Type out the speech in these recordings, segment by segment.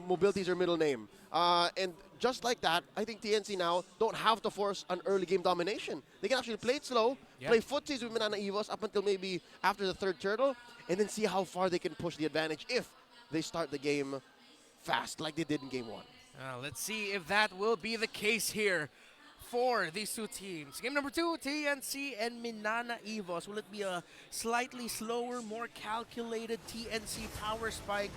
mobility is your middle name. And just like that, I think TNC now don't have to force an early game domination. They can actually play it slow, play footsies with MNNE EVOS up until maybe after the third turtle, and then see how far they can push the advantage if they start the game fast like they did in game 1. Let's see if that will be the case here for these two teams. Game number 2, TNC and MNNE EVOS. Will it be a slightly slower, more calculated TNC power spike?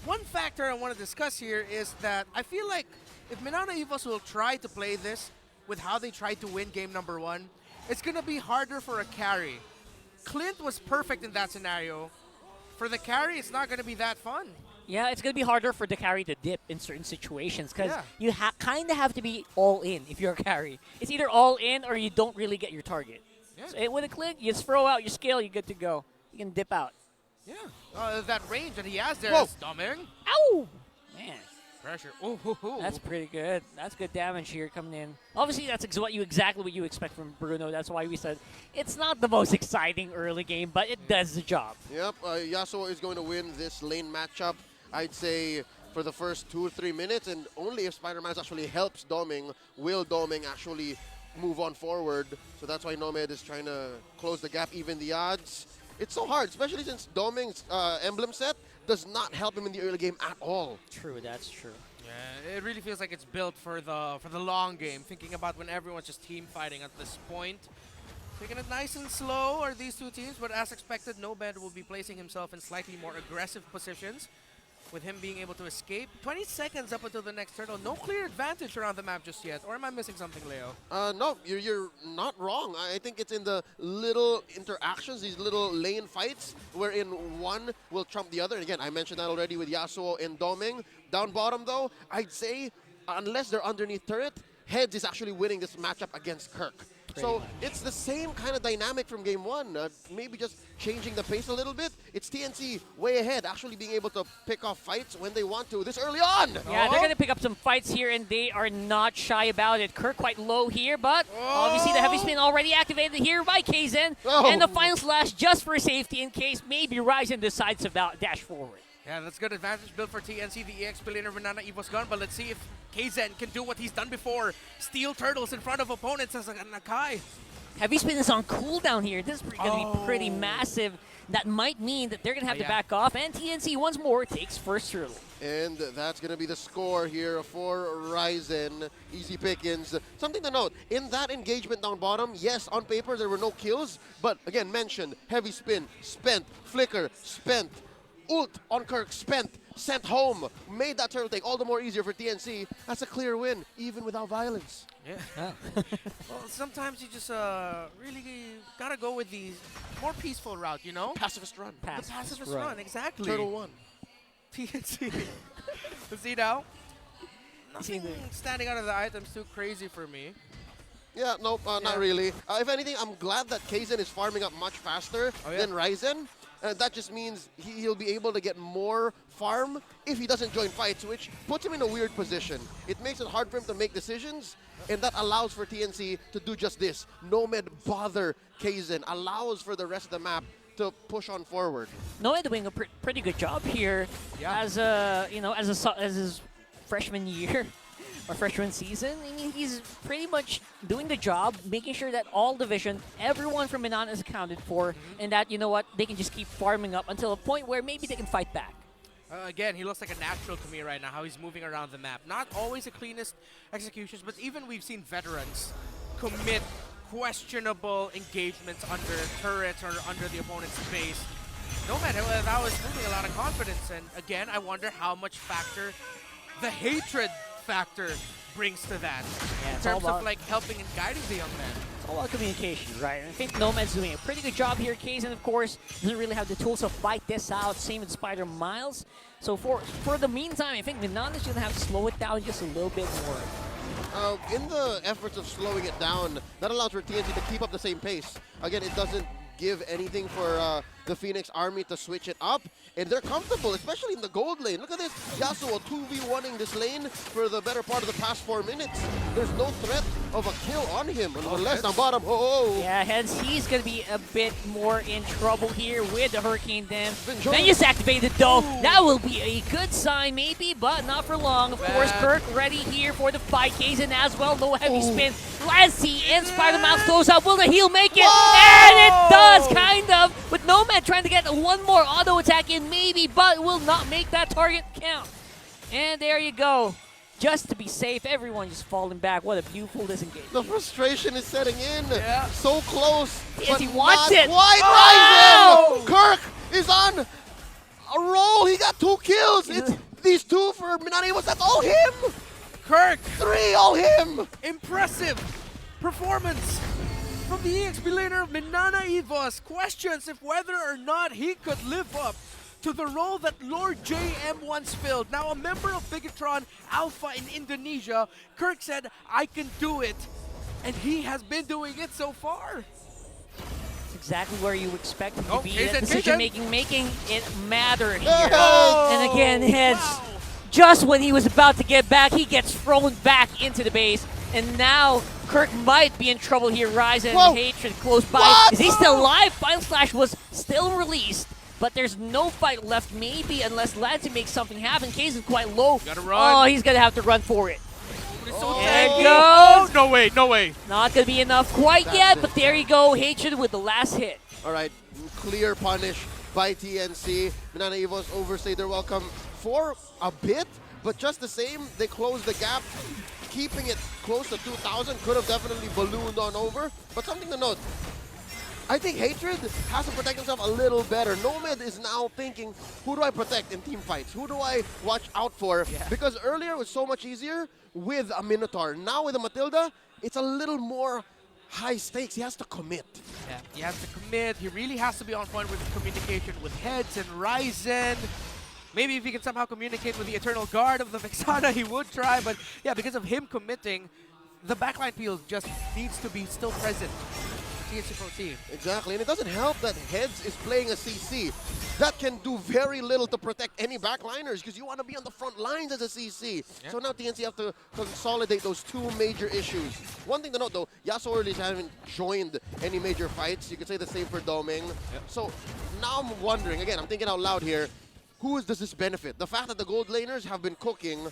One factor I want to discuss here is that I feel like if MNNE EVOS will try to play this with how they tried to win game number 1, it's going to be harder for a carry. Clint was perfect in that scenario. For the carry, it's not going to be that fun. Yeah, it's going to be harder for the carry to dip in certain situations because you kind of have to be all in if you're a carry. It's either all in or you don't really get your target. Yeah. So with a Clint, you just throw out your skill, you're good to go. You can dip out. Yeah. That range that he has there is stomaching. Ow! Man. Pressure. That's pretty good. That's good damage here coming in. Obviously, that's exactly what you expect from Bruno. That's why we said it's not the most exciting early game, but it does the job. Yep, Yasuo is going to win this lane matchup, I'd say, for the first 2 or 3 minutes, and only if Spider-Man actually helps Doming, will Doming actually move on forward. So that's why Nomad is trying to close the gap, even the odds. It's so hard, especially since Doming's emblem set does not help him in the early game at all. True, that's true. Yeah, it really feels like it's built for the long game. Thinking about when everyone's just team fighting at this point. Taking it nice and slow are these two teams, but as expected, Nomad will be placing himself in slightly more aggressive positions, with him being able to escape. 20 seconds up until the next turtle. No clear advantage around the map just yet. Or am I missing something, Leo? No, you're not wrong. I think it's in the little interactions, these little lane fights, wherein one will trump the other. And again, I mentioned that already with Yasuo and Doming. Down bottom, though, I'd say, unless they're underneath turret, Heads is actually winning this matchup against Kirk. So it's the same kind of dynamic from game 1, maybe just changing the pace a little bit. It's TNC way ahead, actually being able to pick off fights when they want to this early on. Yeah, they're going to pick up some fights here, and they are not shy about it. Kirk quite low here, but obviously the heavy spin already activated here by Kaizen. And the final slash just for safety in case maybe Ryzen decides to dash forward. Yeah, that's good advantage built for TNC. The EX billionaire MNNE EVOS gone, but let's see if Kaizen can do what he's done before. Steal turtles in front of opponents as a Nakai. Heavy spin is on cooldown here. This is going to be pretty massive. That might mean that they're going to have to back off, and TNC once more takes first turtle. And that's going to be the score here for Ryzen. Easy pickings. Something to note, in that engagement down bottom, yes, on paper there were no kills, but again, mentioned, heavy spin, spent, flicker, spent, ult on Kirk, spent, sent home, made that turtle take all the more easier for TNC. That's a clear win, even without violence. Yeah. Well, sometimes you just really gotta go with the more peaceful route, you know? Pacifist run. The pacifist run, exactly. Turtle 1. TNC. Let's see now. Nothing standing out of the items too crazy for me. Yeah, no, not really. If anything, I'm glad that Kaizen is farming up much faster than Ryzen. That just means he'll be able to get more farm if he doesn't join fights, which puts him in a weird position. It makes it hard for him to make decisions, and that allows for TNC to do just this. Nomad bother Kaizen, allows for the rest of the map to push on forward. Nomad doing a pretty good job here as his freshman year. Or freshman season. I mean, he's pretty much doing the job, making sure that all division, everyone from MNNE is accounted for, and that, you know what, they can just keep farming up until a point where maybe they can fight back. Again, he looks like a natural to me right now, how he's moving around the map. Not always the cleanest executions, but even we've seen veterans commit questionable engagements under turrets or under the opponent's base. Nomad, that was moving a lot of confidence, and again, I wonder how much factor the hatred factor brings to that in terms of like helping and guiding the young man. It's all about communication, right? And I think Nomad's doing a pretty good job here. Kaizen, of course, doesn't really have the tools to fight this out. Same with Spider Miles. So for the meantime, I think MNNE is going to have to slow it down just a little bit more. In the efforts of slowing it down, that allows for TNC to keep up the same pace. Again, it doesn't give anything for the Phoenix Army to switch it up. And they're comfortable, especially in the gold lane. Look at this. Yasuo 2v1ing this lane for the better part of the past 4 minutes. There's no threat of a kill on him unless on bottom. Oh. Yeah, hence he's going to be a bit more in trouble here with the Hurricane Dam. Enjoy. Then just activated though. That will be a good sign maybe, but not for long. Of course, Kirk ready here for the fight. Kazin as well. No heavy spin. Let's see. And Spider-Man close up. Will the heal make it? Whoa! And it does, kind of. With Nomad trying to get one more auto attack in maybe, but will not make that target count. And there you go. Just to be safe, everyone just falling back. What a beautiful disengage. The frustration is setting in. Yeah. So close. Yes, but he wants not it. quite Oh! Ryzen. Kirk is on a roll. He got 2 kills. It's these 2 for MNNE EVOS. That's all him. Kirk, 3, all him. impressive performance from the EXP laner of MNNE EVOS. Questions if whether or not he could live up to the role that Lord JM once filled. Now a member of Bigatron Alpha in Indonesia, Kirk said, I can do it. And he has been doing it so far. It's exactly where you expect him to be. Kazin, That decision making it matter here. Oh! And again, heads. Wow. Just when he was about to get back, he gets thrown back into the base. And now Kirk might be in trouble here. Ryzen and Hatred close by. What? Is he still alive? Final Slash was still released. But there's no fight left, maybe, unless Lansing makes something happen. Case is quite low. Gotta run. Oh, he's going to have to run for it. So There it tanky. goes. Oh, no way, no way. Not going to be enough quite That's yet, it. but there you go. Hatred with the last hit. All right, clear punish by TNC. MNNE EVOS overstayed their welcome for a bit, but just the same, they closed the gap. Keeping it close to 2,000 could have definitely ballooned on over. But something to note, I think Hatred has to protect himself a little better. Nomad is now thinking, who do I protect in team fights? Who do I watch out for? Yeah. Because earlier it was so much easier with a Minotaur. Now with a Matilda, it's a little more high stakes. He has to commit. Yeah, he has to commit. He really has to be on point with his communication with Heads and Ryzen. Maybe if he can somehow communicate with the Eternal Guard of the Vexana, he would try. But yeah, because of him committing, the backline peel just needs to be still present. TNC Pro Team. Exactly, and it doesn't help that Heads is playing a CC. That can do very little to protect any backliners because you want to be on the front lines as a CC. Yeah. So now TNC have to consolidate those 2 major issues. One thing to note though, Yasuo early haven't joined any major fights. You could say the same for Doming. So now I'm wondering, again, I'm thinking out loud here, does this benefit? The fact that the gold laners have been cooking,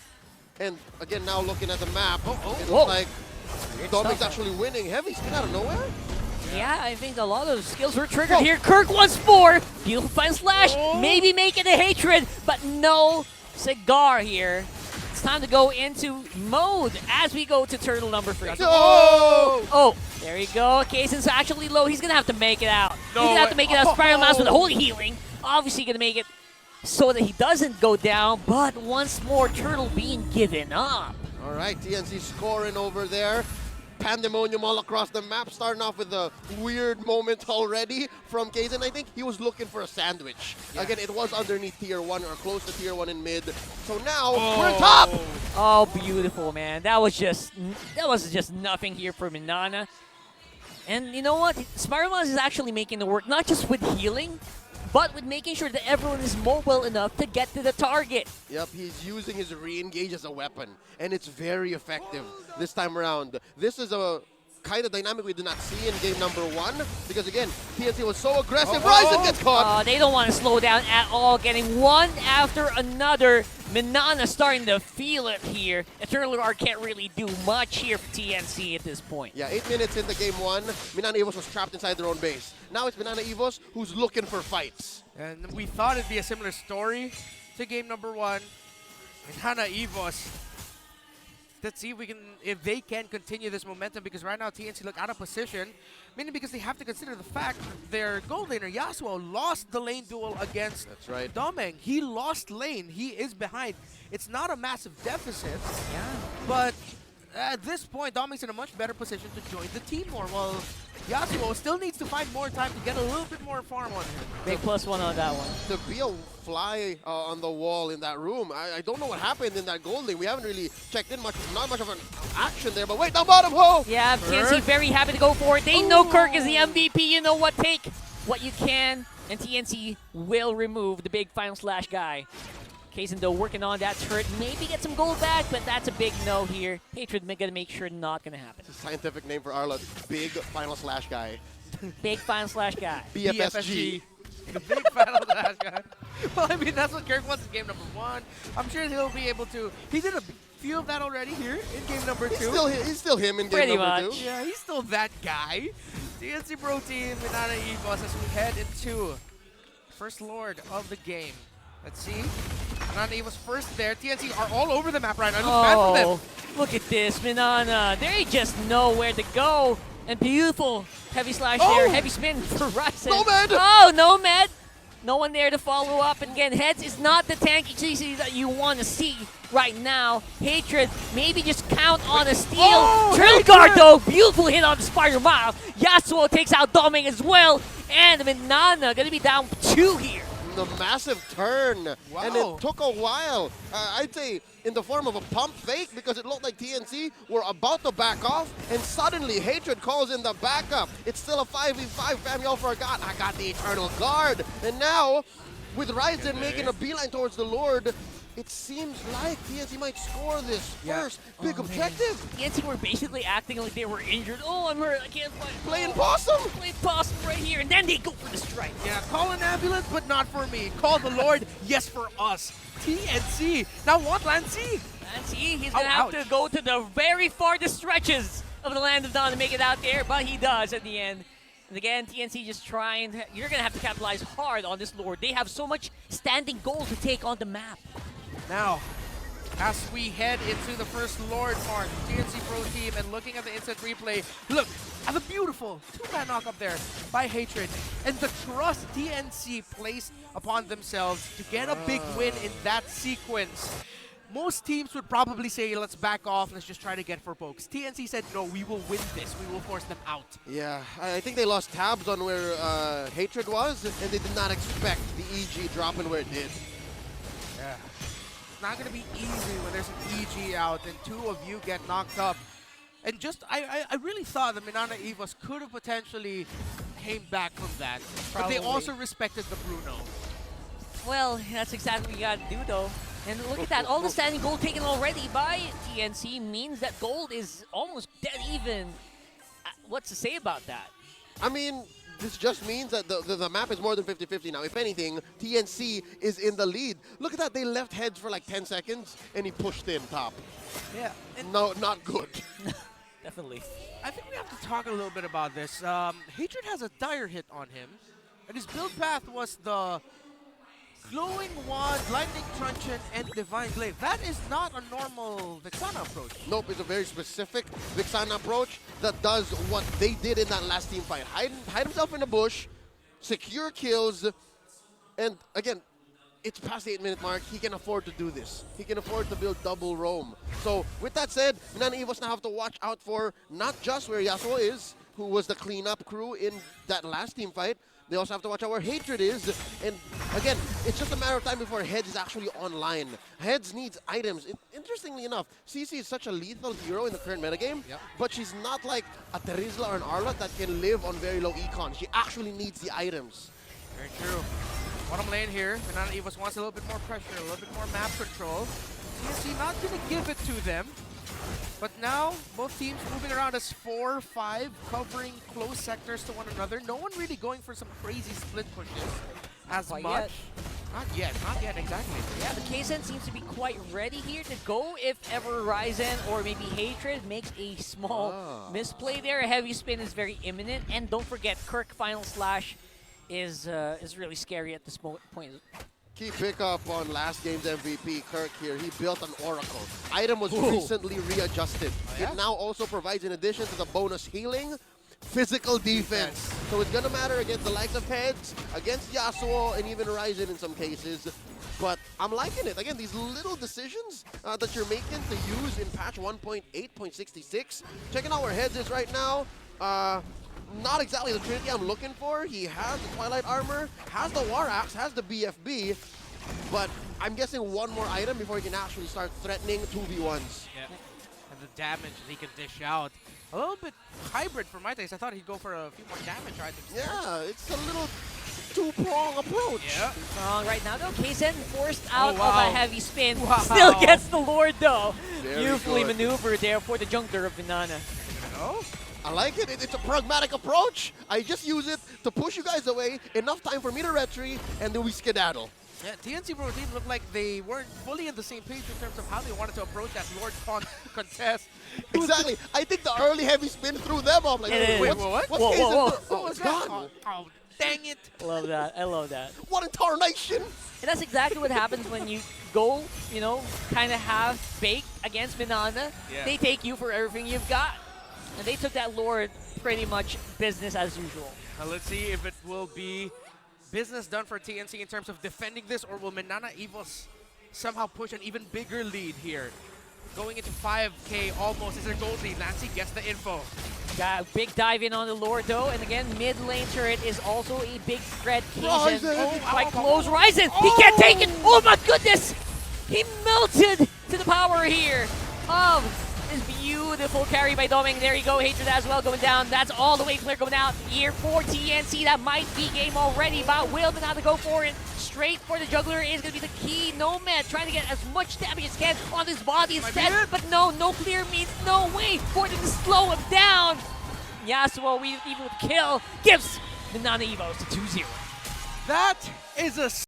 and again now looking at the map, it Whoa. looks like Weird Doming's stuff. actually winning. Heavy spin out of nowhere? Yeah, I think a lot of skills were triggered here. Kirk once more. Beautiful Fine Slash. Oh. Maybe making a Hatred, but no cigar here. It's time to go into mode as we go to turtle number 3. Oh! Oh, there you go. Kaysen's actually low. He's going to have to make it out. He's No going to have way. to make it out. Spiral Mouse with Oh. holy healing. Obviously going to make it so that he doesn't go down, but once more, Turtle being given up. All right, TNC scoring over there. Pandemonium all across the map, starting off with a weird moment already from Kazin. I think he was looking for a sandwich. Again, it was underneath tier 1 or close to tier 1 in mid. So now we're top! Oh, beautiful, man. That was just nothing here for MNNE. And you know what? Spiral is actually making the work, not just with healing, but with making sure that everyone is mobile enough to get to the target. Yep, he's using his re-engage as a weapon, and it's very effective this time around. This is a kind of dynamic we did not see in game number 1, because again, TNC was so aggressive. Ryzen gets caught! They don't want to slow down at all, getting one after another. MNNE starting to feel it here. Eternal Guard can't really do much here for TNC at this point. Yeah, 8 minutes into game 1, MNNE EVOS was trapped inside their own base. Now it's MNNE EVOS who's looking for fights. And we thought it'd be a similar story to game number 1. MNNE EVOS. Let's see if they can continue this momentum, because right now TNC look out of position, mainly because they have to consider the fact their gold laner Yasuo lost the lane duel against Domeng. He lost lane. He is behind. It's not a massive deficit, but at this point, Domeng's in a much better position to join the team more, while Yasuo still needs to find more time to get a little bit more farm on him. Big +1 on that one. To be a fly on the wall in that room, I don't know what happened in that gold lane. We haven't really checked in much, not much of an action there, but wait, down bottom, ho! Yeah, TNC very happy to go for it. They know Kirk is the MVP. You know what? Take what you can And TNC will remove the big final slash guy. Kazin though working on that turret, maybe get some gold back, but that's a big no here. Hatred gonna make sure not gonna happen. It's a scientific name for Arla. Big final slash guy. Big final slash guy. BFSG. The big final slash guy. Well, I mean, that's what Kirk wants in game number 1. I'm sure he'll be able to. He did a few of that already here in game number 2. He's still him in game Pretty number much. 2. Yeah, he's still that guy. TNC Pro Team, MNNE EVOS as we head into first Lord of the game. Let's see. MNNE was first there. TNC are all over the map right now. It looks bad for them. Look at this, MNNE. They just know where to go. And beautiful heavy slash there. Heavy spin for Ryzen. Nomad! Oh, Nomad. No one there to follow up. And again, Heads is not the tanky GC that you want to see right now. Hatred, maybe just count on a steal. Drill guard though, beautiful hit on the Spider Mile. Yasuo takes out Doming as well. And MNNE gonna be down 2 here. The massive turn. Wow. And it took a while. I'd say in the form of a pump fake because it looked like TNC were about to back off and suddenly Hatred calls in the backup. It's still a 5v5. Famiel forgot. I got the Eternal Guard. And now with Ryzen making a beeline towards the Lord, it seems like TNC might score this first big objective. TNC were basically acting like they were injured. Oh, I'm hurt. I can't fight. Playing possum. Playing possum right here. And then they go for the strike. Yeah, call an ambulance, but not for me. Call the Lord, yes for us. TNC. Now what, Lancy? Lancy, he's going to have to go to the very farthest stretches of the Land of Dawn to make it out there, but he does at the end. And again, TNC just trying. You're going to have to capitalize hard on this Lord. They have so much standing gold to take on the map. Now, as we head into the first Lord mark, TNC Pro Team, and looking at the instant replay, look at the beautiful 2-man knock up there by Hatred, and the trust TNC placed upon themselves to get a big win in that sequence. Most teams would probably say, let's back off, let's just try to get for pokes. TNC said, no, we will win this, we will force them out. Yeah, I think they lost tabs on where Hatred was, and they did not expect the EG dropping where it did. Yeah. Not going to be easy when there's an EG out and 2 of you get knocked up. And just, I really thought that MNNE EVOS could have potentially came back from that. Probably. But they also respected the Bruno. Well, that's exactly what you got to do, though. And look at that. All the standing gold taken already by TNC means that gold is almost dead even. What's to say about that? I mean, this just means that the map is more than 50-50 now. If anything, TNC is in the lead. Look at that. They left Heads for like 10 seconds, and he pushed in top. Yeah. No, not good. Definitely. I think we have to talk a little bit about this. Hatred has a dire hit on him. And his build path was the Glowing Wand, Lightning Truncheon, and Divine Glaive. That is not a normal Vexana approach. Nope, it's a very specific Vexana approach that does what they did in that last team fight. Hide himself in the bush, secure kills, and again, it's past the 8-minute mark. He can afford to do this. He can afford to build double roam. So with that said, MNNE EVOS now have to watch out for not just where Yasuo is, who was the cleanup crew in that last team fight. They also have to watch out where Hatred is. And again, it's just a matter of time before Heads is actually online. Heads needs items. Interestingly enough, CC is such a lethal hero in the current metagame, but she's not like a Terizla or an Arla that can live on very low econ. She actually needs the items. Very true. Bottom lane here, MNNE EVOS wants a little bit more pressure, a little bit more map control. TNC not going to give it to them. But now, both teams moving around as 4-5, covering close sectors to one another. No one really going for some crazy split pushes as much. Yet. Not yet, exactly. Yeah, but Kazin seems to be quite ready here to go if ever Ryzen or maybe Hatred makes a small misplay there. A heavy spin is very imminent. And don't forget, Kirk Final Slash is really scary at this point. Key pickup on last game's MVP, Kirk here. He built an Oracle. Item was recently readjusted. It now also provides, in addition to the bonus healing, physical defense. So it's going to matter against the likes of Heads, against Yasuo, and even Ryzen in some cases. But I'm liking it. Again, these little decisions that you're making to use in patch 1.8.66. Checking out where Heads is right now. Not exactly the Trinity I'm looking for. He has the Twilight Armor, has the War Axe, has the BFB, but I'm guessing one more item before he can actually start threatening 2v1s. Yeah. And the damage that he can dish out. A little bit hybrid for my taste. I thought he'd go for a few more damage items. Yeah, it's a little two-prong approach. Yeah. Right now, though, Kzen forced out wow. of a heavy spin. Wow. Still gets the Lord, though. Very Beautifully good. maneuvered there for the jungler of MNNE. Oh. I like it. It's a pragmatic approach. I just use it to push you guys away. Enough time for me to retreat, and then we skedaddle. Yeah, TNC Pro Team looked like they weren't fully on the same page in terms of how they wanted to approach that Lord Spawn contest. Exactly. I think the early heavy spin threw them off. Like, It is. Wait, what's, what? what's Whoa, Kzen whoa, whoa. do- What Oh, was it's that? gone. Oh, dang it. Love that. I love that. What in tarnation? And that's exactly what happens when you go, you know, kind of half-baked against MNNE. Yeah. They take you for everything you've got. And they took that Lord pretty much business as usual. Let's see if it will be business done for TNC in terms of defending this, or will MNNE EVOS somehow push an even bigger lead here? Going into 5K almost is their gold lead. Nancy gets the info. Got a big dive in on the Lord, though. And again, mid lane turret is also a big threat. Kzen Ryzen. quite close. Ryzen, he can't take it. Oh my goodness! He melted to the power here of this beautiful carry by Doming. There you go, Hatred as well going down. That's all the way clear going out here for TNC. That might be game already, but will MNNE go for it? Straight for the juggler is going to be the key. Nomad trying to get as much damage as can on his body instead, but no clear means no way for them to slow him down. Yasuo, even with kill, gives MNNE EVOS to 2-0. That is a